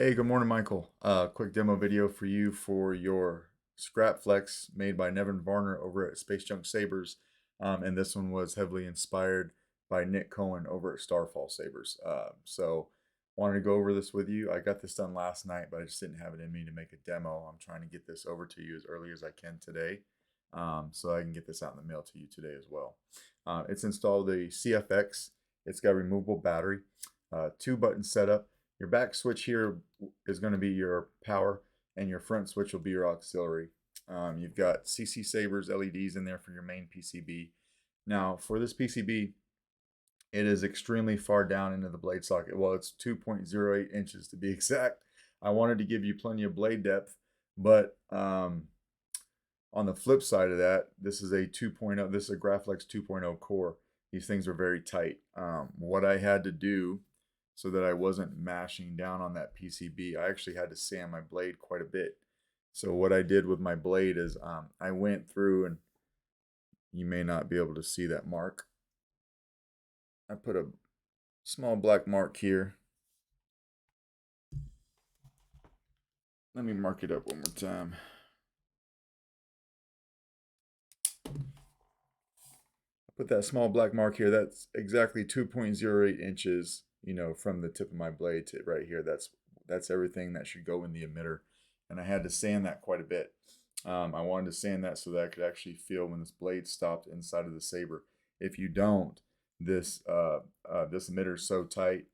Hey, good morning, Michael. Quick demo video for you for your Scrapflex made by Nevin Varner over at Space Junk Sabers. And this one was heavily inspired by Nick Cohen over at Starfall Sabers. So wanted to go over this with you. I got this done last night, but I just didn't have it in me to make a demo. I'm trying to get this over to you as early as I can today, so I can get this out in the mail to you today as well. It's installed a CFX. It's got a removable battery, 2-button setup. Your back switch here is going to be your power, and your front switch will be your auxiliary. You've got CC Sabers LEDs in there for your main PCB. Now, for this PCB, it is extremely far down into the blade socket. Well, it's 2.08 inches to be exact. I wanted to give you plenty of blade depth, but on the flip side of that, this is a 2.0. This is a Graflex 2.0 core. These things are very tight. What I had to do so that I wasn't mashing down on that PCB, I actually had to sand my blade quite a bit. So what I did with my blade is I went through, and you may not be able to see that mark. I put a small black mark here. Let me mark it up one more time. I put that small black mark here. That's exactly 2.08 inches, from the tip of my blade to right here. That's everything that should go in the emitter. And I had to sand that quite a bit. I wanted to sand that so that I could actually feel when this blade stopped inside of the saber. If you don't, this emitter is so tight,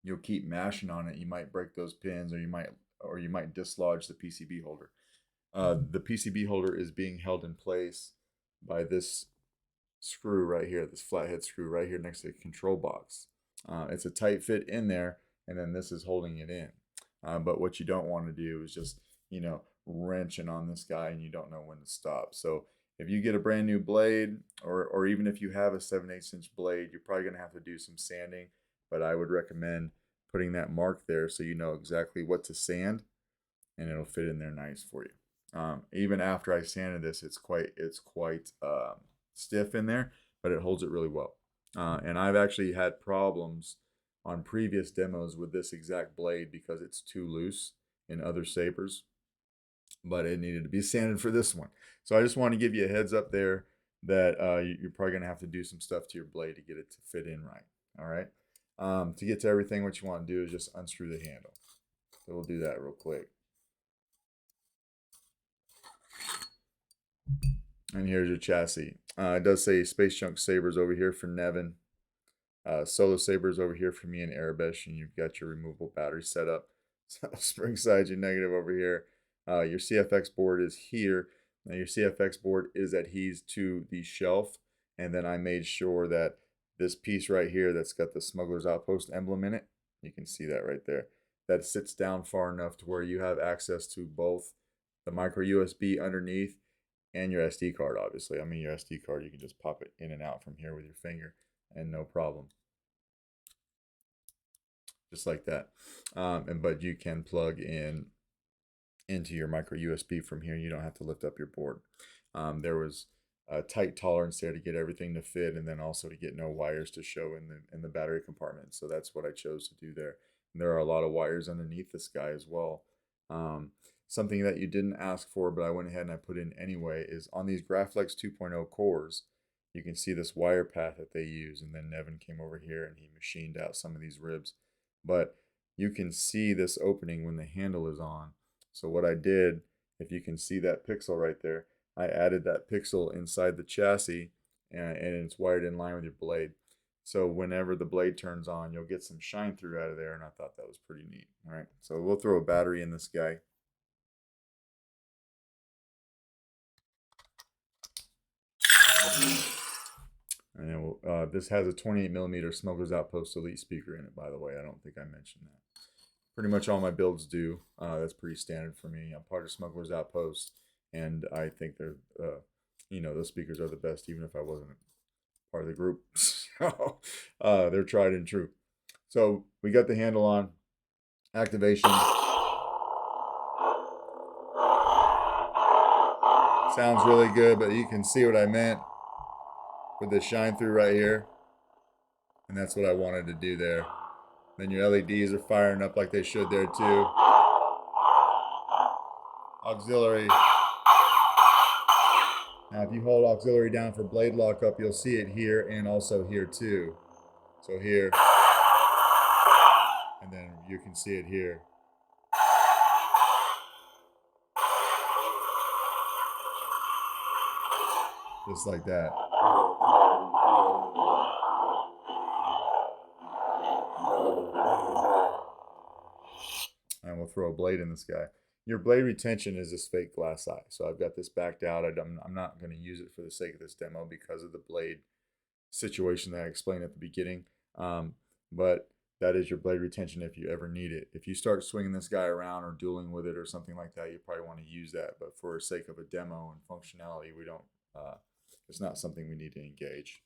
you'll keep mashing on it. You might break those pins, or you might dislodge the PCB holder. The PCB holder is being held in place by this screw right here, this flathead screw right here next to the control box. It's a tight fit in there, and then this is holding it in. But what you don't want to do is just, wrenching on this guy and you don't know when to stop. So if you get a brand new blade, or even if you have a 7/8 inch blade, you're probably going to have to do some sanding. But I would recommend putting that mark there so you know exactly what to sand, and it'll fit in there nice for you. Even after I sanded this, it's quite stiff in there, but it holds it really well. And I've actually had problems on previous demos with this exact blade because it's too loose in other sabers, but it needed to be sanded for this one. So I just want to give you a heads up there that you're probably going to have to do some stuff to your blade to get it to fit in right. All right. To get to everything, what you want to do is just unscrew the handle. So we'll do that real quick. And here's your chassis. It does say Space Junk Sabers over here for Nevin. Solo Sabers over here for me and Arabesh, and you've got your removable battery setup. So spring side, your negative over here. Your CFX board is here. Now your CFX board is adhesed to the shelf, and then I made sure that this piece right here that's got the Smuggler's Outpost emblem in it, you can see that right there, that sits down far enough to where you have access to both the micro USB underneath and your SD card, obviously. I mean, your SD card, you can just pop it in and out from here with your finger and no problem. Just like that. But you can plug in into your micro USB from here. You don't have to lift up your board. There was a tight tolerance there to get everything to fit, and then also to get no wires to show in the battery compartment. So that's what I chose to do there. And there are a lot of wires underneath this guy as well. Something that you didn't ask for, but I went ahead and I put in anyway, is on these Graflex 2.0 cores, you can see this wire path that they use. And then Nevin came over here and he machined out some of these ribs. But you can see this opening when the handle is on. So what I did, if you can see that pixel right there, I added that pixel inside the chassis, and it's wired in line with your blade. So whenever the blade turns on, you'll get some shine through out of there, and I thought that was pretty neat. All right, so we'll throw a battery in this guy. And this has a 28mm Smuggler's Outpost Elite speaker in it, by the way. I don't think I mentioned that. Pretty much all my builds do. That's pretty standard for me. I'm part of Smuggler's Outpost, and I think they're, those speakers are the best, even if I wasn't part of the group. So they're tried and true. So we got the handle on. Activation. Sounds really good, but you can see what I meant with the shine through right here. And that's what I wanted to do there. Then your LEDs are firing up like they should there too. Auxiliary. Now if you hold auxiliary down for blade lockup, you'll see it here and also here too. So here, and then you can see it here. Just like that. And we'll throw a blade in this guy. Your blade retention is this fake glass eye. So I've got this backed out. I'm not going to use it for the sake of this demo because of the blade situation that I explained at the beginning. But that is your blade retention if you ever need it. If you start swinging this guy around or dueling with it or something like that, you probably want to use that. But for the sake of a demo and functionality, we don't. It's not something we need to engage.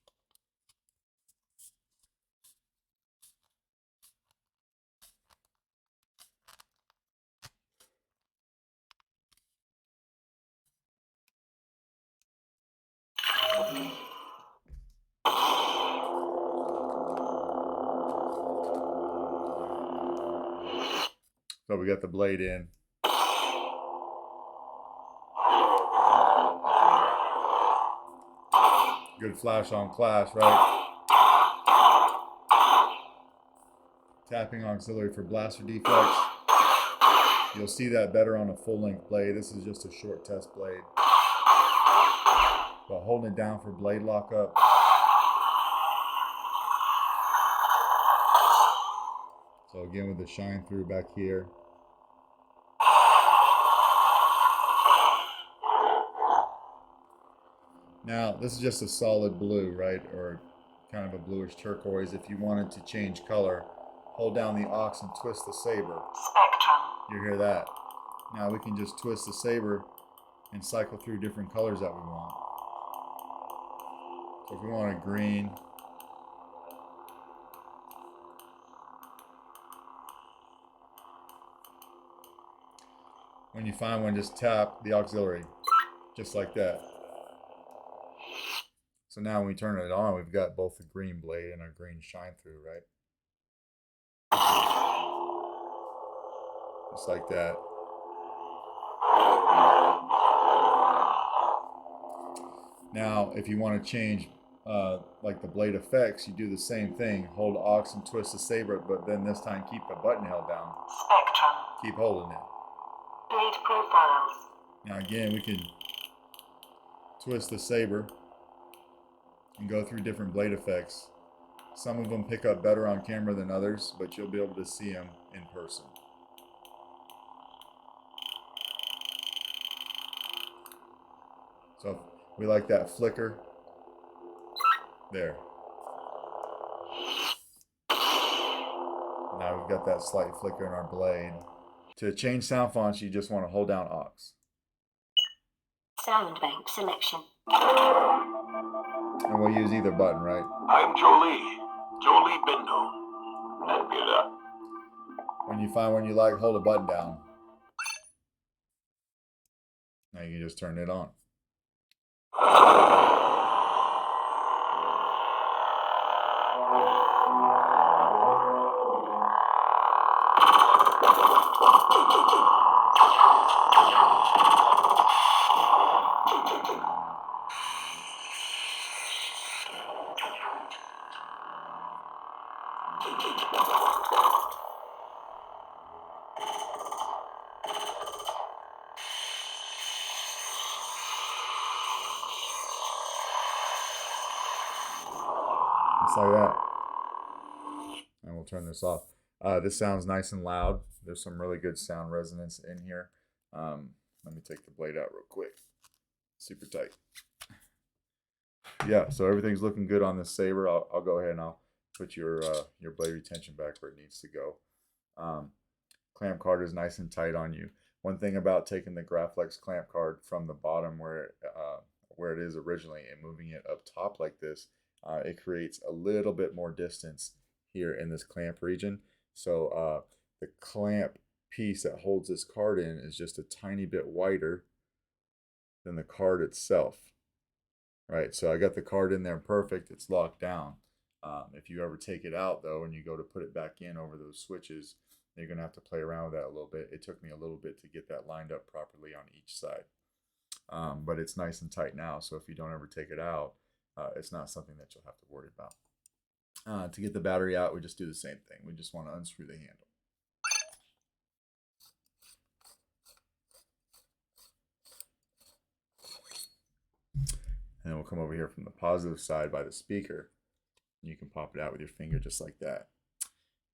So we got the blade in. Good flash on class, right? Tapping auxiliary for blaster deflex. You'll see that better on a full-length blade. This is just a short test blade. But holding it down for blade lockup. So again with the shine through back here. Now this is just a solid blue, right? Or kind of a bluish turquoise. If you wanted to change color, hold down the aux and twist the saber. Spectrum. You hear that? Now we can just twist the saber and cycle through different colors that we want. So if we want a green, when you find one, just tap the auxiliary, just like that. So now when we turn it on, we've got both the green blade and our green shine through, right? Just like that. Now, if you want to change like the blade effects, you do the same thing. Hold aux and twist the saber, but then this time keep the button held down. Spectrum. Keep holding it. Blade profiles. Now again, we can twist the saber and go through different blade effects. Some of them pick up better on camera than others, but you'll be able to see them in person. So we like that flicker. There. Now we've got that slight flicker in our blade. To change sound fonts, you just want to hold down aux. Sound bank selection. And we'll use either button, right? I'm Jolie Bindo. Nebula. When you find one you like, hold a button down. Now you can just turn it on. Just like that. And we'll turn this off. This sounds nice and loud. There's some really good sound resonance in here. Let me take the blade out real quick. Super tight. Yeah, so everything's looking good on this saber. I'll go ahead and I'll put your blade retention back where it needs to go. Clamp card is nice and tight on you. One thing about taking the Graflex clamp card from the bottom where it is originally and moving it up top like this, it creates a little bit more distance here in this clamp region. So the clamp piece that holds this card in is just a tiny bit wider than the card itself. Right, so I got the card in there perfect. It's locked down. If you ever take it out though and you go to put it back in over those switches, you're going to have to play around with that a little bit. It took me a little bit to get that lined up properly on each side. But it's nice and tight now, so if you don't ever take it out, it's not something that you'll have to worry about. To get the battery out, we just do the same thing. We just want to unscrew the handle. And then we'll come over here from the positive side by the speaker. You can pop it out with your finger just like that.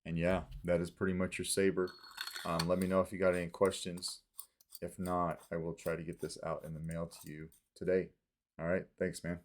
And yeah, that is pretty much your saber. Let me know if you got any questions. If not, I will try to get this out in the mail to you today. All right, thanks, man.